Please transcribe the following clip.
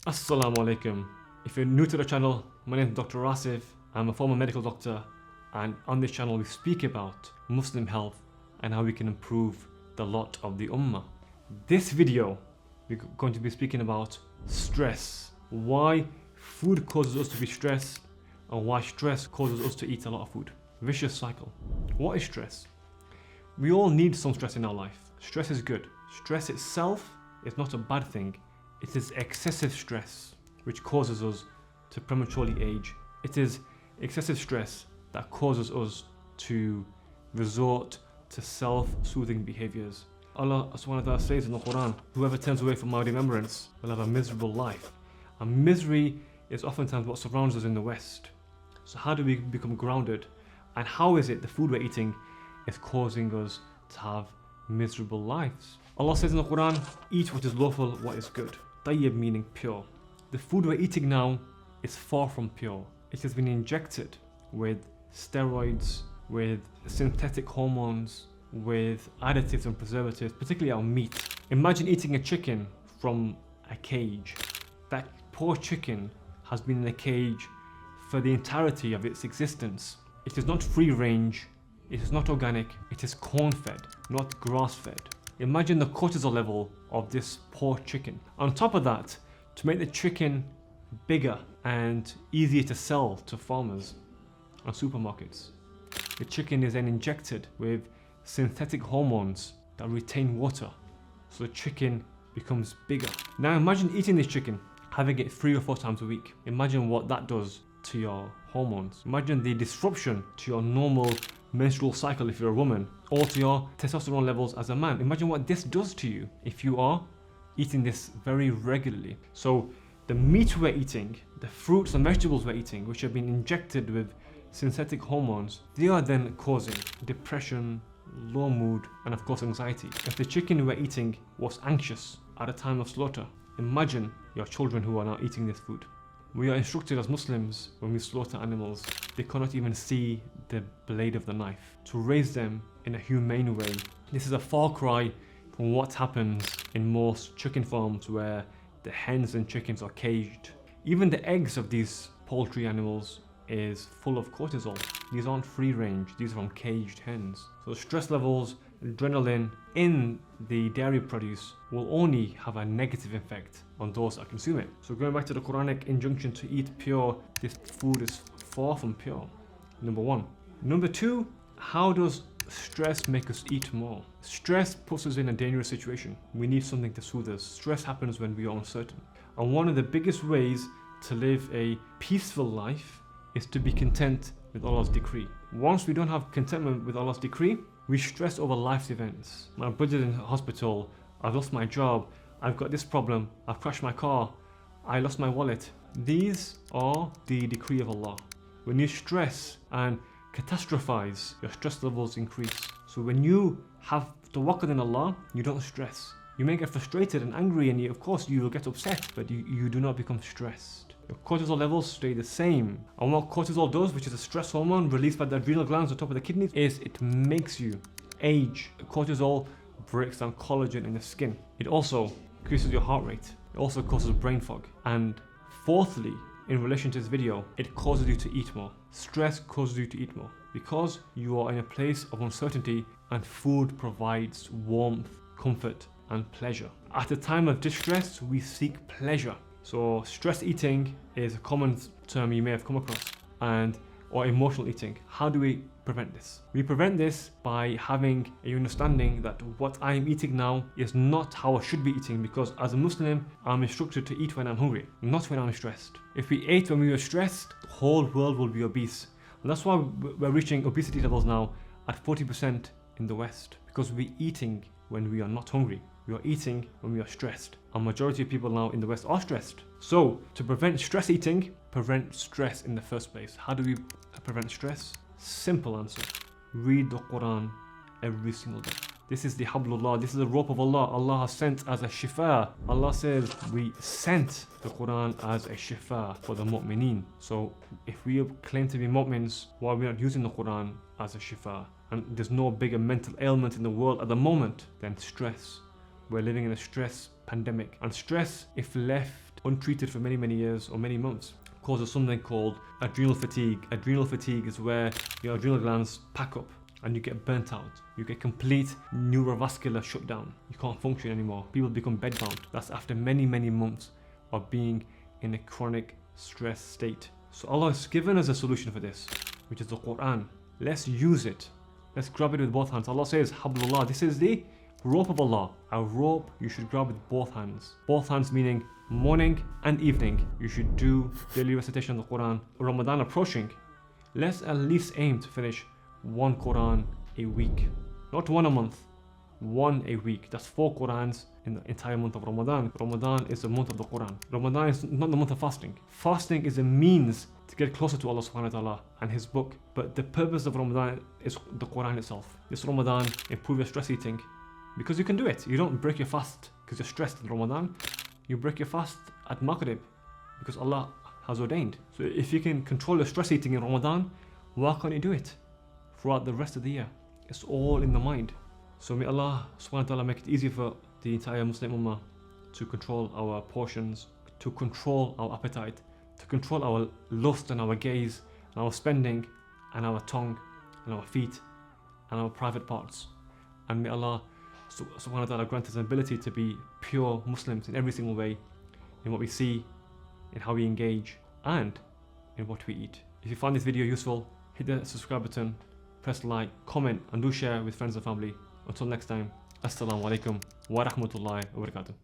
Assalamu alaikum. If you're new to the channel, my name is Dr. Asif. I'm a former medical doctor, and on this channel we speak about Muslim health and how we can improve the lot of the Ummah. This video, we're going to be speaking about stress, why food causes us to be stressed and why stress causes us to eat a lot of food. Vicious cycle. What is stress? We all need some stress in our life. Stress is good. Stress itself is not a bad thing. It is excessive stress which causes us to prematurely age. It is excessive stress that causes us to resort to self-soothing behaviors. Allah subhanahu wa ta'ala says in the Qur'an, whoever turns away from my remembrance will have a miserable life. And misery is oftentimes what surrounds us in the West. So how do we become grounded? And how is it the food we're eating is causing us to have miserable lives? Allah says in the Quran, eat what is lawful, what is good. Tayyib meaning pure. The food we're eating now is far from pure. It has been injected with steroids, with synthetic hormones, with additives and preservatives, particularly our meat. Imagine eating a chicken from a cage. That poor chicken has been in a cage for the entirety of its existence. It is not free range, it is not organic, it is corn-fed, not grass-fed. Imagine the cortisol level of this poor chicken. On top of that, to make the chicken bigger and easier to sell to farmers and supermarkets, the chicken is then injected with synthetic hormones that retain water, so the chicken becomes bigger. Now imagine eating this chicken, having it 3 or 4 times a week. Imagine what that does to your hormones. Imagine the disruption to your normal menstrual cycle if you're a woman, or to your testosterone levels as a man. Imagine what this does to you if you are eating this very regularly. So the meat we're eating, the fruits and vegetables we're eating, which have been injected with synthetic hormones, they are then causing depression, low mood, and of course anxiety. If the chicken we're eating was anxious at a time of slaughter, imagine your children who are now eating this food. We are instructed as Muslims, when we slaughter animals, they cannot even see the blade of the knife. To raise them in a humane way. This is a far cry from what happens in most chicken farms where the hens and chickens are caged. Even the eggs of these poultry animals is full of cortisol. These aren't free range, these are from caged hens. So stress levels, adrenaline in the dairy produce will only have a negative effect on those that consume it. So going back to the Quranic injunction to eat pure, this food is far from pure. Number 1. Number 2, how does stress make us eat more? Stress puts us in a dangerous situation. We need something to soothe us. Stress happens when we are uncertain. And one of the biggest ways to live a peaceful life is to be content with Allah's decree. Once we don't have contentment with Allah's decree, we stress over life's events. My brother's in hospital, I've lost my job, I've got this problem, I've crashed my car, I lost my wallet. These are the decree of Allah. When you stress and catastrophize, your stress levels increase. So when you have tawakkul in Allah, you don't stress. You may get frustrated and angry, and of course you will get upset, but you do not become stressed. Your cortisol levels stay the same. And what cortisol does, which is a stress hormone released by the adrenal glands on top of the kidneys, is it makes you age. Cortisol breaks down collagen in the skin. It also increases your heart rate. It also causes brain fog. And fourthly, in relation to this video, it causes you to eat more. Stress causes you to eat more because you are in a place of uncertainty, and food provides warmth, comfort, and pleasure. At a time of distress, we seek pleasure. So stress eating is a common term you may have come across, or emotional eating. How do we prevent this? We prevent this by having a understanding that what I am eating now is not how I should be eating, because as a Muslim, I'm instructed to eat when I'm hungry, not when I'm stressed. If we ate when we were stressed, the whole world will be obese. And that's why we're reaching obesity levels now at 40% in the West, because we're eating when we are not hungry. We are eating when we are stressed. A majority of people now in the West are stressed. So to prevent stress eating, prevent stress in the first place. How do we prevent stress? Simple answer. Read the Qur'an every single day. This is the hablullah, this is the rope of Allah. Allah has sent as a shifa. Allah says we sent the Qur'an as a shifa for the mu'mineen. So if we claim to be mu'mins, why are we not using the Qur'an as a shifa? And there's no bigger mental ailment in the world at the moment than stress. We're living in a stress pandemic, and stress, if left untreated for many years or many months causes something called adrenal fatigue. Adrenal fatigue is where your adrenal glands pack up and you get burnt out. You get complete neurovascular shutdown. You can't function anymore. People become bedbound. That's after many months of being in a chronic stress state. So Allah has given us a solution for this, which is the Qur'an. Let's use it. Let's grab it with both hands. Allah says, Hablullah, this is the rope of Allah. A rope you should grab with both hands. Both hands meaning morning and evening. You should do daily recitation of the Quran. Ramadan approaching. Let's at least aim to finish one Quran a week. Not one a month, one a week. That's 4 Qurans in the entire month of Ramadan. Ramadan is the month of the Quran. Ramadan is not the month of fasting. Fasting is a means to get closer to Allah subhanahu wa ta'ala and His book. But the purpose of Ramadan is the Quran itself. This Ramadan, improve your stress eating. Because you can do it. You don't break your fast because you're stressed in Ramadan. You break your fast at Maghrib because Allah has ordained. So if you can control your stress eating in Ramadan, why can't you do it throughout the rest of the year? It's all in the mind. So may Allah subhanahu wa ta'ala make it easy for the entire Muslim Ummah to control our portions, to control our appetite, to control our lust and our gaze, and our spending, and our tongue, and our feet, and our private parts. And may Allah subhanahu wa ta'ala grant us an ability to be pure Muslims in every single way, in what we see, in how we engage, and in what we eat. If you find this video useful, hit the subscribe button, press like, comment, and do share with friends and family. Until next time, Assalamu alaikum wa rahmatullahi wa barakatuh.